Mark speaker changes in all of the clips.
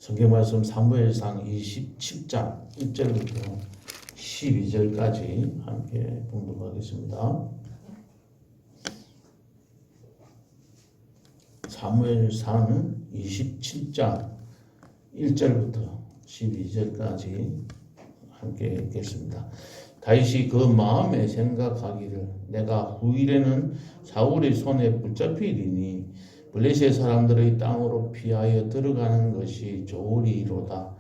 Speaker 1: 성경 말씀 사무엘상 27장 1절부터 12절까지 함께 봉독하겠습니다. 사무엘상 27장 1절부터 12절까지 함께 읽겠습니다. 다윗이 그 마음에 생각하기를 내가 후일에는 사울의 손에 붙잡히리니 블레셋 사람들의 땅으로 피하여 들어가는 것이 좋으리로다.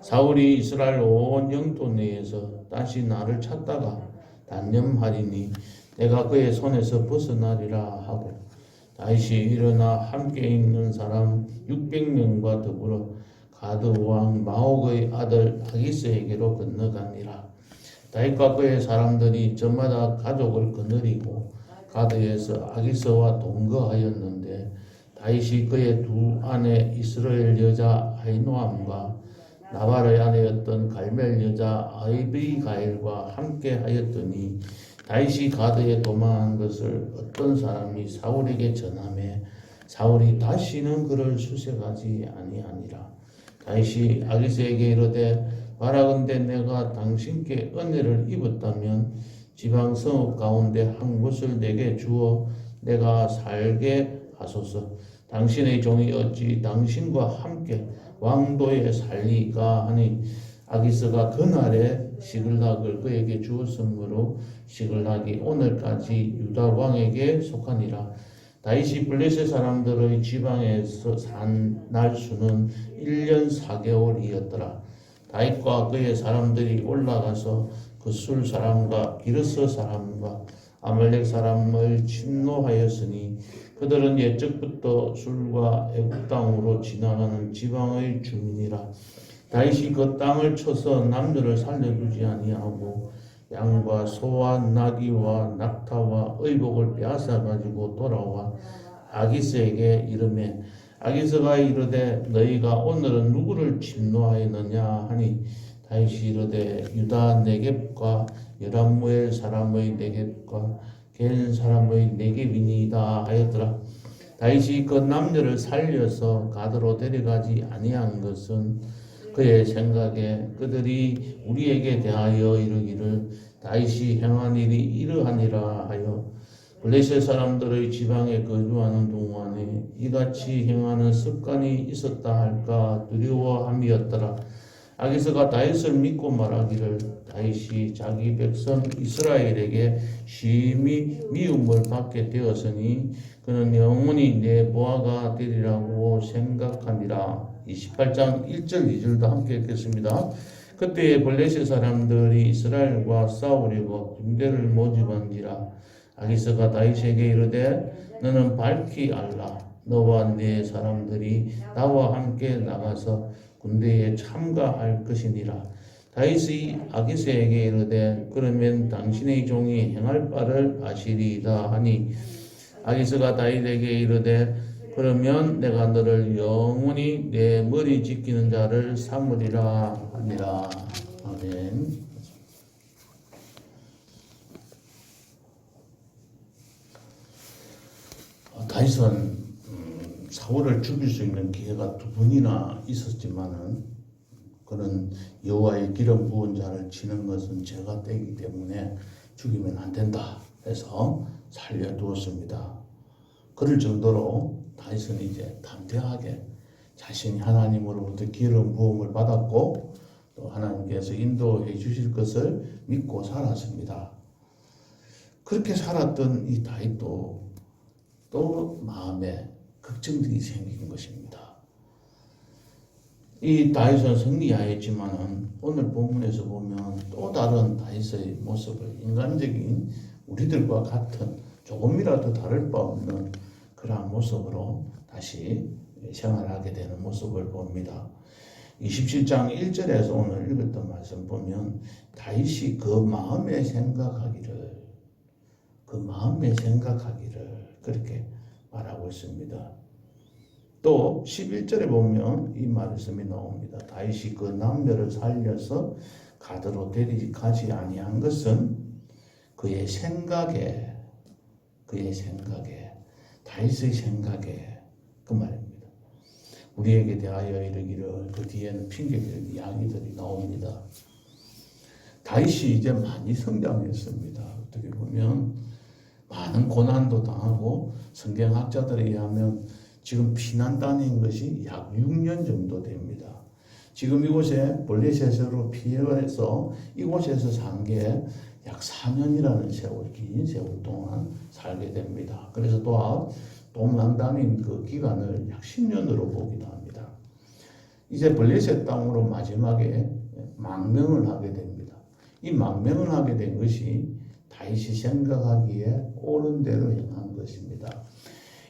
Speaker 1: 사울이 이스라엘 온 영토 내에서 다시 나를 찾다가 단념하리니 내가 그의 손에서 벗어나리라 하고 다윗이 일어나 함께 있는 사람 600명과 더불어 가드 왕 마옥의 아들 아기스에게로 건너가니라. 다윗과 그의 사람들이 저마다 가족을 거느리고 가드에서 아기스와 동거하였는데 다윗이 그의 두 아내 이스라엘 여자 아히노암과 나발의 아내였던 갈멜 여자 아비가일과 함께 하였더니 다윗이 가드에 도망한 것을 어떤 사람이 사울에게 전하매 사울이 다시는 그를 수색하지 아니하니라. 다윗이 아기스에게 이르되 바라건대 내가 당신께 은혜를 입었다면 지방 성읍 가운데 한 곳을 내게 주어 내가 살게 하소서. 당신의 종이 어찌 당신과 함께 왕도에 살리까 하니 아기스가 그날에 시글락을 그에게 주었으므로 시글락이 오늘까지 유다 왕에게 속하니라. 다윗이 블레셋 사람들의 지방에서 산 날수는 1년 4개월이었더라. 다윗과 그의 사람들이 올라가서 그술 사람과 기르스 사람과 아말렉 사람을 침노하였으니 그들은 옛적부터 술과 애국 땅으로 지나가는 지방의 주민이라. 다윗이 그 땅을 쳐서 남녀를 살려두지 아니하고 양과 소와 나귀와 낙타와 의복을 빼앗아 가지고 돌아와 아기스에게 이르매 아기스가 이르되 너희가 오늘은 누구를 침노하였느냐 하니 다윗이 이르되 유다 네겝과 여람무엘 사람의 네겝과 겐 사람의 네겝이니이다 하였더라. 다윗이 그 남녀를 살려서 가드로 데려가지 아니한 것은 그의 생각에 그들이 우리에게 대하여 이르기를 다윗이 행한 일이 이러하니라 하여 블레셋 사람들의 지방에 거주하는 동안에 이같이 행하는 습관이 있었다 할까 두려워함이었더라. 아기스가 다윗을 믿고 말하기를 다윗이 자기 백성 이스라엘에게 심히 미움을 받게 되었으니 그는 영원히 내 보아가 되리라고 생각하니라. 28장 1절 2절도 함께 읽겠습니다. 그때 블레셋 사람들이 이스라엘과 싸우려고 군대를 모집한지라. 아기스가 다윗에게 이르되 너는 밝히 알라. 너와 네 사람들이 나와 함께 나가서 군대에 참가할 것이니라. 다윗이 아기스에게 이르되 그러면 당신의 종이 행할 바를 아시리이다 하니 아기스가 다윗에게 이르되 그러면 내가 너를 영원히 내 머리 지키는 자를 삼으리라 하니라. 아멘. 다윗은 사울을 죽일 수 있는 기회가 두 번이나 있었지만은 그는 여호와의 기름 부은 자를 치는 것은 죄가 되기 때문에 죽이면 안 된다 해서 살려두었습니다. 그럴 정도로 다윗은 이제 담대하게 자신이 하나님으로부터 기름 부음을 받았고 또 하나님께서 인도해 주실 것을 믿고 살았습니다. 그렇게 살았던 이 다윗도 또 마음에 걱정들이 생긴 것입니다. 이 다윗은 승리하였지만은 오늘 본문에서 보면 또 다른 다윗의 모습을 인간적인 우리들과 같은 조금이라도 다를 바 없는 그러한 모습으로 다시 생활하게 되는 모습을 봅니다. 27장 1절에서 오늘 읽었던 말씀 보면 다윗이 그 마음에 생각하기를 그렇게 말하고 있습니다. 또 11절에 보면 이 말씀이 나옵니다. 다윗이 그 남녀를 살려서 가드로 데려가지 아니한 것은 그의 생각에 다윗의 생각에 그 말입니다. 우리에게 대하여 이르기를. 그 뒤에는 핑계될 이야기들이 나옵니다. 다윗이 이제 많이 성장했습니다. 어떻게 보면 많은 고난도 당하고 성경학자들에 의하면 지금 피난 다닌 것이 약 6년 정도 됩니다. 지금 이곳에 블레셋으로 피해서 이곳에서 산 게 약 4년이라는 세월, 긴 세월 동안 살게 됩니다. 그래서 또한 도망 다닌 그 기간을 약 10년으로 보기도 합니다. 이제 블레셋 땅으로 마지막에 망명을 하게 됩니다. 이 망명을 하게 된 것이 다윗이 생각하기에 옳은 대로 행한 것입니다.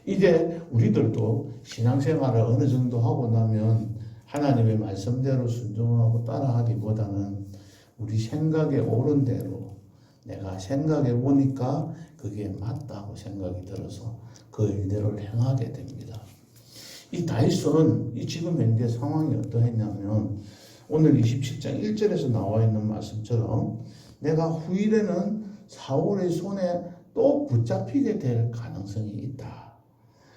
Speaker 1: 이제 우리들도 신앙생활을 어느 정도 하고 나면 하나님의 말씀대로 순종하고 따라하기보다는 우리 생각에 옳은 대로 내가 생각해 보니까 그게 맞다고 생각이 들어서 그 일대로 행하게 됩니다. 이 다윗은 이 지금 현재 상황이 어떠했냐면 오늘 27장 1절에서 나와 있는 말씀처럼 내가 후일에는 사울의 손에 또 붙잡히게 될 가능성이 있다.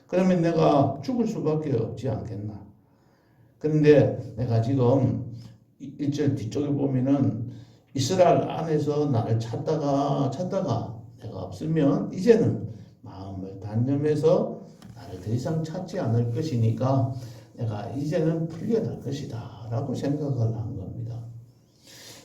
Speaker 1: 그러면 내가 죽을 수밖에 없지 않겠나. 그런데 내가 지금 1절 뒤쪽에 보면은 이스라엘 안에서 나를 찾다가 내가 없으면 이제는 마음을 단념해서 나를 더 이상 찾지 않을 것이니까 내가 이제는 풀려날 것이다 라고 생각을 한 겁니다.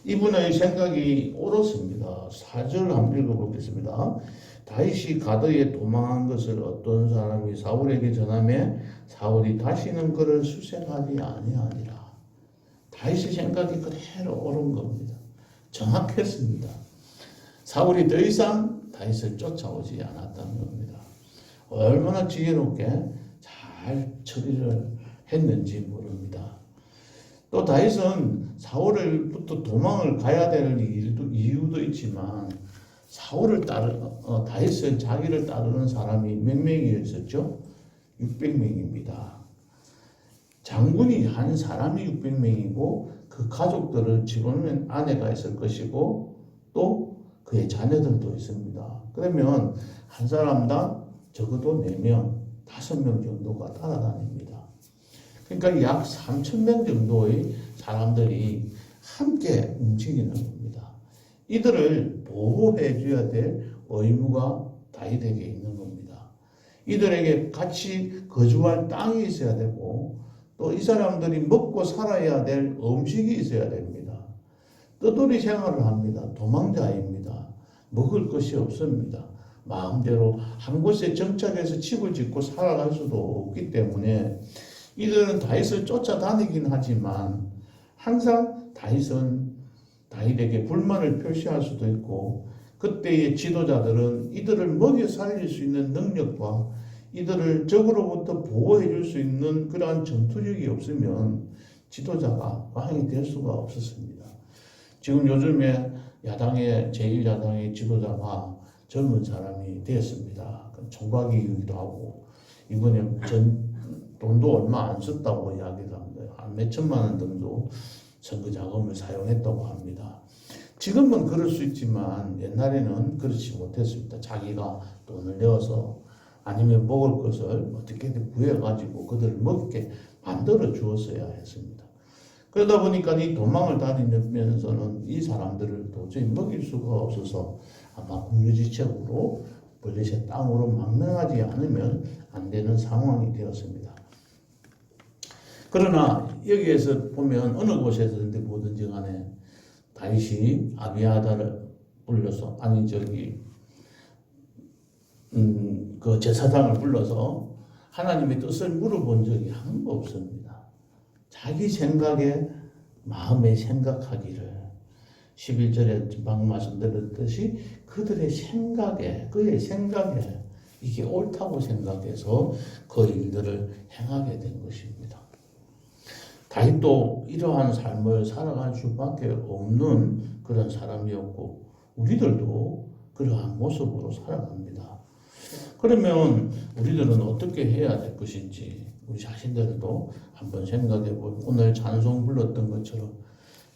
Speaker 1: 이분의 생각이 옳았습니다. 4절 한번 읽어보겠습니다. 다윗이 가드에 도망한 것을 어떤 사람이 사울에게 전하매 사울이 다시는 그를 수색하지 아니하니라. 다윗의 생각이 그대로 옳은 겁니다. 정확했습니다. 사울이 더 이상 다윗을 쫓아오지 않았다는 겁니다. 얼마나 지혜롭게 잘 처리를 했는지 모릅니다. 또 다윗은 사울을부터 도망을 가야 될 이유도 있지만 다윗은 자기를 따르는 사람이 몇 명이었었죠? 600명입니다. 장군이 한 사람이 600명이고 그 가족들을 집어넣은 아내가 있을 것이고 또 그의 자녀들도 있습니다. 그러면 한 사람당 적어도 4명, 5명 정도가 따라다닙니다. 그러니까 약 3,000명 정도의 사람들이 함께 움직이는 겁니다. 이들을 보호해 줘야 될 의무가 다윗에게 있는 겁니다. 이들에게 같이 거주할 땅이 있어야 되고 또 이 사람들이 먹고 살아야 될 음식이 있어야 됩니다. 떠돌이 생활을 합니다. 도망자입니다. 먹을 것이 없습니다. 마음대로 한 곳에 정착해서 집을 짓고 살아갈 수도 없기 때문에 이들은 다윗을 쫓아다니긴 하지만 항상 다윗에게 불만을 표시할 수도 있고 그때의 지도자들은 이들을 먹여 살릴 수 있는 능력과 이들을 적으로부터 보호해 줄 수 있는 그러한 전투력이 없으면 지도자가 왕이 될 수가 없었습니다. 지금 요즘에 제1야당의 지도자가 젊은 사람이 되었습니다. 총각이기도 하고 이번에 돈도 얼마 안 썼다고 이야기를 합니다. 한 몇천만 원 정도 선거 자금을 사용했다고 합니다. 지금은 그럴 수 있지만 옛날에는 그렇지 못했습니다. 자기가 돈을 내어서 아니면 먹을 것을 어떻게든 구해가지고 그들을 먹게 만들어 주었어야 했습니다. 그러다 보니까 이 도망을 다니면서는 이 사람들을 도저히 먹일 수가 없어서 아마 국유지책으로 블레셋 땅으로 망명하지 않으면 안 되는 상황이 되었습니다. 그러나 여기에서 보면 어느 곳에서든지 뭐든지 간에 다윗이 아비아다를 불러서 그 제사장을 불러서 하나님의 뜻을 물어본 적이 한 번 없습니다. 자기 생각에 마음에 생각하기를 11절에 방금 말씀드렸듯이 그의 생각에 이게 옳다고 생각해서 그 일들을 행하게 된 것입니다. 다윗도 이러한 삶을 살아갈 수밖에 없는 그런 사람이었고 우리들도 그러한 모습으로 살아갑니다. 그러면 우리들은 어떻게 해야 될 것인지 우리 자신들도 한번 생각해 보고 오늘 찬송 불렀던 것처럼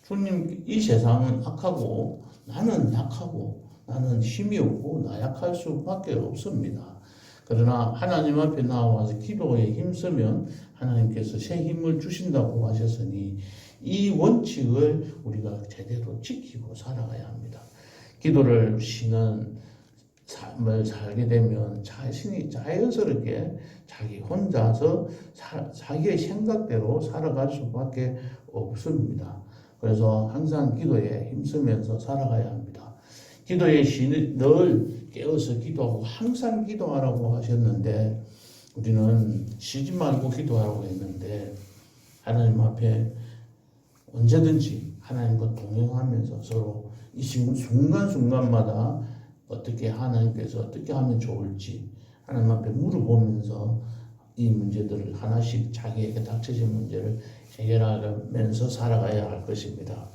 Speaker 1: 주님 이 세상은 악하고 나는 약하고 나는 힘이 없고 나약할 수밖에 없습니다. 그러나 하나님 앞에 나와서 기도에 힘쓰면 하나님께서 새 힘을 주신다고 하셨으니 이 원칙을 우리가 제대로 지키고 살아가야 합니다. 기도를 쉬는 삶을 살게 되면 자신이 자연스럽게 자기 혼자서 자기의 생각대로 살아갈 수밖에 없습니다. 그래서 항상 기도에 힘쓰면서 살아가야 합니다. 기도에 늘 깨어서 기도하고 항상 기도하라고 하셨는데 우리는 쉬지 말고 기도하라고 했는데 하나님 앞에 언제든지 하나님과 동행하면서 서로 이 순간순간마다 어떻게 하나님께서 어떻게 하면 좋을지 하나님 앞에 물어보면서 이 문제들을 하나씩 자기에게 닥쳐진 문제를 해결하면서 살아가야 할 것입니다.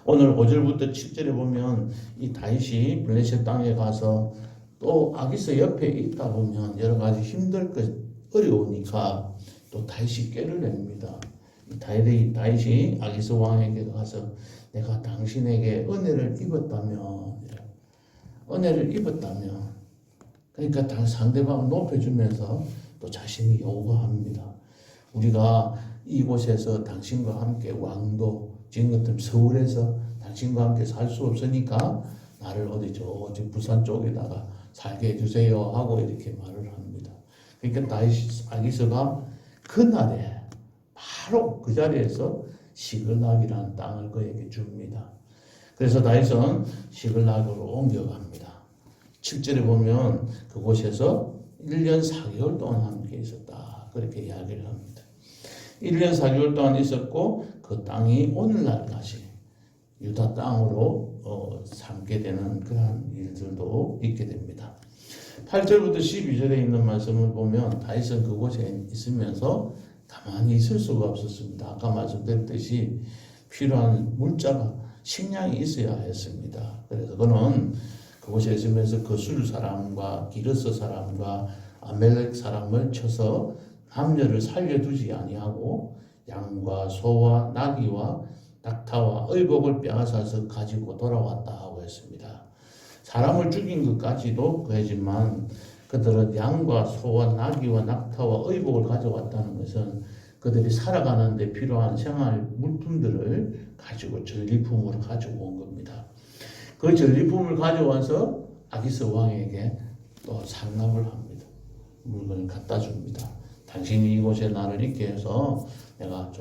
Speaker 1: 오늘 5절부터 7절에 보면 이 다윗이 블레셋 땅에 가서 또 아기스 옆에 있다 보면 여러 가지 힘들 것 어려우니까 또 다윗이 꾀를 냅니다. 다윗이 아기스 왕에게 가서 내가 당신에게 은혜를 입었다면 그러니까 상대방을 높여주면서 또 자신이 요구합니다. 우리가 이곳에서 당신과 함께 왕도 지금 같은 서울에서 당신과 함께 살 수 없으니까 나를 저 부산 쪽에다가 살게 해주세요 하고 이렇게 말을 합니다. 그러니까 아기스가 그날에 바로 그 자리에서 시글락이라는 땅을 그에게 줍니다. 그래서 다윗은 시글락으로 옮겨갑니다. 7절에 보면 그곳에서 1년 4개월 동안 함께 있었다. 그렇게 이야기를 합니다. 1년 4개월 동안 있었고 그 땅이 오늘날까지 유다 땅으로 삼게 되는 그러한 일들도 있게 됩니다. 8절부터 12절에 있는 말씀을 보면 다윗은 그곳에 있으면서 가만히 있을 수가 없었습니다. 아까 말씀드렸듯이 필요한 물자가 식량이 있어야 했습니다. 그래서 그는 그곳에 있으면서 거술 사람과 기르스 사람과 아멜렉 사람을 쳐서 남녀를 살려두지 아니하고 양과 소와 나귀와 낙타와 의복을 빼앗아서 가지고 돌아왔다 하고 했습니다. 사람을 죽인 것까지도 그랬지만 그들은 양과 소와 나귀와 낙타와 의복을 가져왔다는 것은 그들이 살아가는 데 필요한 생활 물품들을 가지고 전리품으로 가지고 온 겁니다. 그 전리품을 가져와서 아기스 왕에게 또 상납을 합니다. 물건을 갖다 줍니다. 당신이 이곳에 나를 있게 해서 내가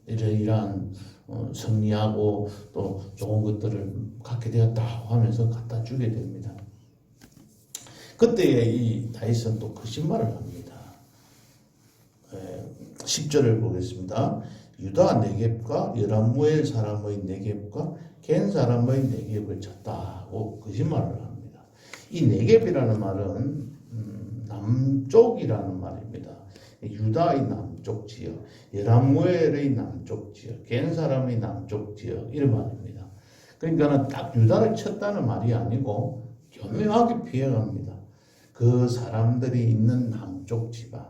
Speaker 1: 이러이러한 승리하고 또 좋은 것들을 갖게 되었다 하면서 갖다 주게 됩니다. 그때에 이 다윗은 또 거짓말을 합니다. 10절을 보겠습니다. 유다 네겝과 여라무엘 사람의 네겝과 겐 사람의 네겝을 쳤다고 거짓말을 합니다. 이 네겝이라는 말은 남쪽이라는 말입니다. 유다의 남쪽 지역, 여라무엘의 남쪽 지역, 겐 사람의 남쪽 지역 이런 말입니다. 그러니까는 딱 유다를 쳤다는 말이 아니고 교묘하게 피해갑니다. 그 사람들이 있는 남쪽 지방,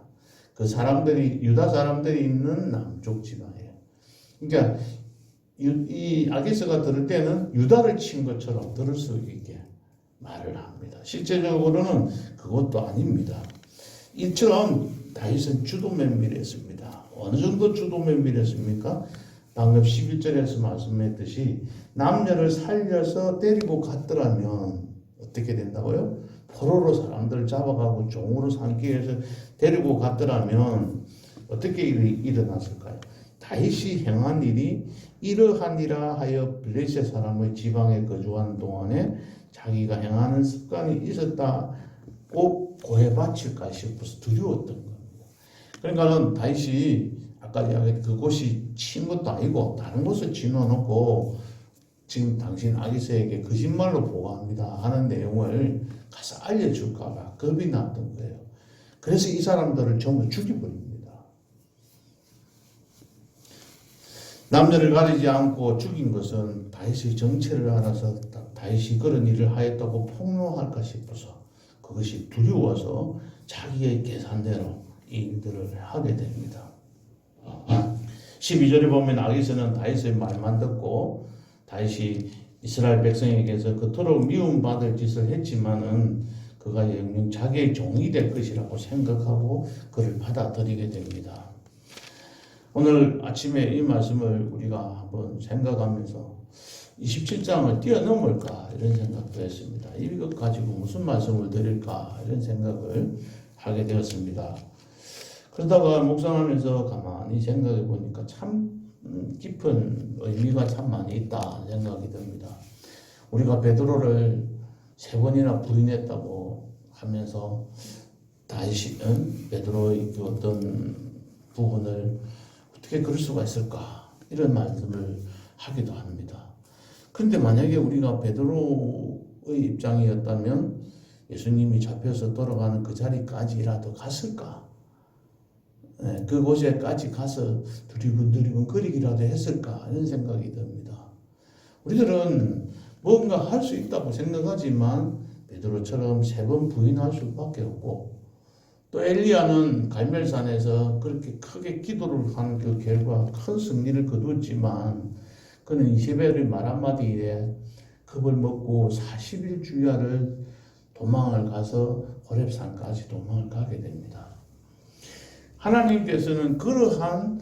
Speaker 1: 유다 사람들이 있는 남쪽 지방이에요. 그러니까 이 아기스가 들을 때는 유다를 친 것처럼 들을 수 있게 말을 합니다. 실제적으로는 그것도 아닙니다. 이처럼 다윗은 주도 면밀했습니다. 어느 정도 주도 면밀했습니까? 방금 11절에서 말씀했듯이 남녀를 살려서 데리고 갔더라면 어떻게 된다고요? 포로로 사람들을 잡아가고 종으로 삼기 위해서 데리고 갔더라면 어떻게 일어났을까요? 다윗이 행한 일이 이러하니라 하여 블레셋 사람의 지방에 거주한 동안에 자기가 행하는 습관이 있었다고 고해바칠까 싶어서 두려웠던 겁니다. 그러니까는 다윗이 아까 이야기했던 그곳이 친 것도 아니고 다른 곳을 지어놓고 지금 당신 아기스에게 거짓말로 보고합니다 하는 내용을 가서 알려줄까봐 겁이 났던 거예요. 그래서 이 사람들을 전부 죽여버립니다. 남녀를 가리지 않고 죽인 것은 다윗의 정체를 알아서 다윗이 그런 일을 하였다고 폭로할까 싶어서 그것이 두려워서 자기의 계산대로 이 일들을 하게 됩니다. 12절에 보면 아기스는 다윗의 말만 듣고 다윗이 이스라엘 백성에게서 그토록 미움받을 짓을 했지만은 그가 영영 자기의 종이 될 것이라고 생각하고 그를 받아들이게 됩니다. 오늘 아침에 이 말씀을 우리가 한번 생각하면서 27장을 뛰어넘을까 이런 생각도 했습니다. 이것 가지고 무슨 말씀을 드릴까 이런 생각을 하게 되었습니다. 그러다가 묵상하면서 가만히 생각해 보니까 참 깊은 의미가 참 많이 있다 생각이 듭니다. 우리가 베드로를 3번이나 부인했다고 하면서 다윗은 베드로의 그 어떤 부분을 어떻게 그럴 수가 있을까 이런 말씀을 하기도 합니다. 그런데 만약에 우리가 베드로의 입장이었다면 예수님이 잡혀서 돌아가는 그 자리까지라도 갔을까? 그곳에까지 가서 두리번두리번 거리기라도 했을까? 이런 생각이 듭니다. 우리들은 뭔가 할 수 있다고 생각하지만 베드로처럼 3번 부인할 수밖에 없고, 또 엘리야는 갈멜산에서 그렇게 크게 기도를 한 그 결과 큰 승리를 거두었지만 그는 이세벨의 말 한마디에 겁을 먹고 40일 주야를 도망을 가서 호렙산까지 도망을 가게 됩니다. 하나님께서는 그러한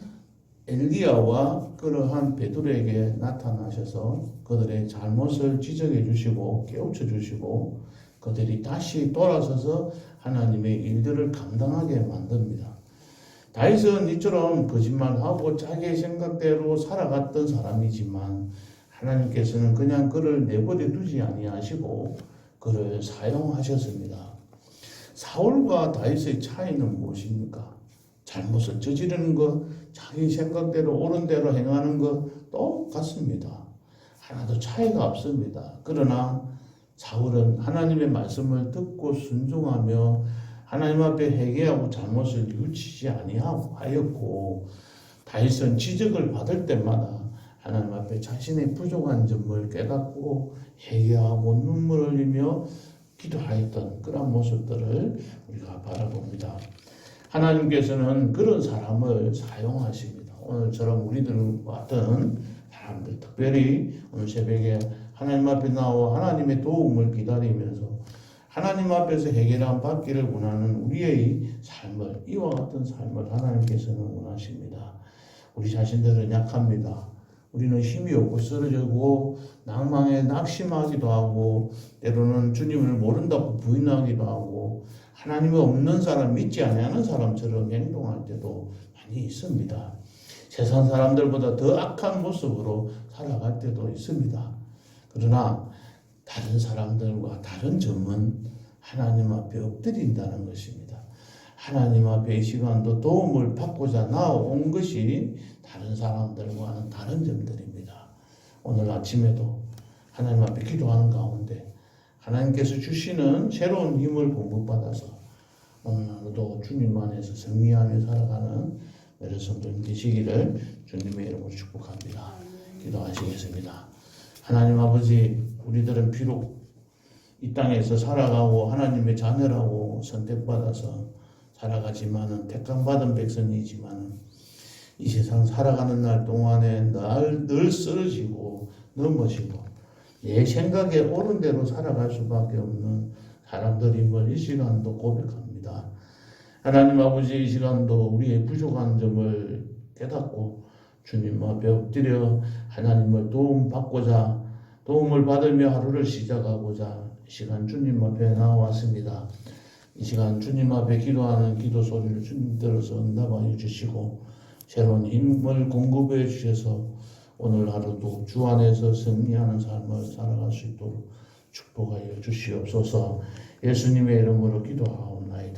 Speaker 1: 엘리야와 그러한 베드로에게 나타나셔서 그들의 잘못을 지적해 주시고 깨우쳐 주시고 그들이 다시 돌아서서 하나님의 일들을 감당하게 만듭니다. 다윗은 이처럼 거짓말하고 자기의 생각대로 살아갔던 사람이지만 하나님께서는 그냥 그를 내버려 두지 아니하시고 그를 사용하셨습니다. 사울과 다윗의 차이는 무엇입니까? 잘못을 저지르는 것, 자기 생각대로 옳은 대로 행하는 것 똑같습니다. 하나도 차이가 없습니다. 그러나 사울은 하나님의 말씀을 듣고 순종하며 하나님 앞에 회개하고 잘못을 뉘우치지 아니하였고, 다윗은 지적을 받을 때마다 하나님 앞에 자신의 부족한 점을 깨닫고 회개하고 눈물을 흘리며 기도하였던 그런 모습들을 우리가 바라봅니다. 하나님께서는 그런 사람을 사용하십니다. 오늘처럼 우리들 같은 사람들, 특별히 오늘 새벽에 하나님 앞에 나와 하나님의 도움을 기다리면서 하나님 앞에서 해결함 받기를 원하는 우리의 삶을, 이와 같은 삶을 하나님께서는 원하십니다. 우리 자신들은 약합니다. 우리는 힘이 없고 쓰러지고 낭망에 낙심하기도 하고 때로는 주님을 모른다고 부인하기도 하고 하나님이 없는 사람, 믿지 아니하는 사람처럼 행동할 때도 많이 있습니다. 세상 사람들보다 더 악한 모습으로 살아갈 때도 있습니다. 그러나 다른 사람들과 다른 점은 하나님 앞에 엎드린다는 것입니다. 하나님 앞에 이 시간도 도움을 받고자 나온 것이 다른 사람들과는 다른 점들입니다. 오늘 아침에도 하나님 앞에 기도하는 가운데 하나님께서 주시는 새로운 힘을 공급받아서 오늘 하루도 주님 안에서 승리하며 살아가는 여러분들 되시기를 주님의 이름으로 축복합니다. 기도하시겠습니다. 하나님 아버지, 우리들은 비록 이 땅에서 살아가고 하나님의 자녀라고 선택받아서 살아가지만은 택함받은 백성이지만은 이 세상 살아가는 날 동안에 늘 쓰러지고 넘어지고 내 생각에 옳은 대로 살아갈 수밖에 없는 사람들임을 이 시간도 고백합니다. 하나님 아버지, 이 시간도 우리의 부족한 점을 깨닫고 주님 앞에 엎드려 하나님을 도움을 받으며 하루를 시작하고자 이 시간 주님 앞에 나왔습니다. 이 시간 주님 앞에 기도하는 기도 소리를 주님 들어서 응답하여 주시고 새로운 힘을 공급해 주셔서 오늘 하루도 주 안에서 승리하는 삶을 살아갈 수 있도록 축복하여 주시옵소서. 예수님의 이름으로 기도하옵나이다.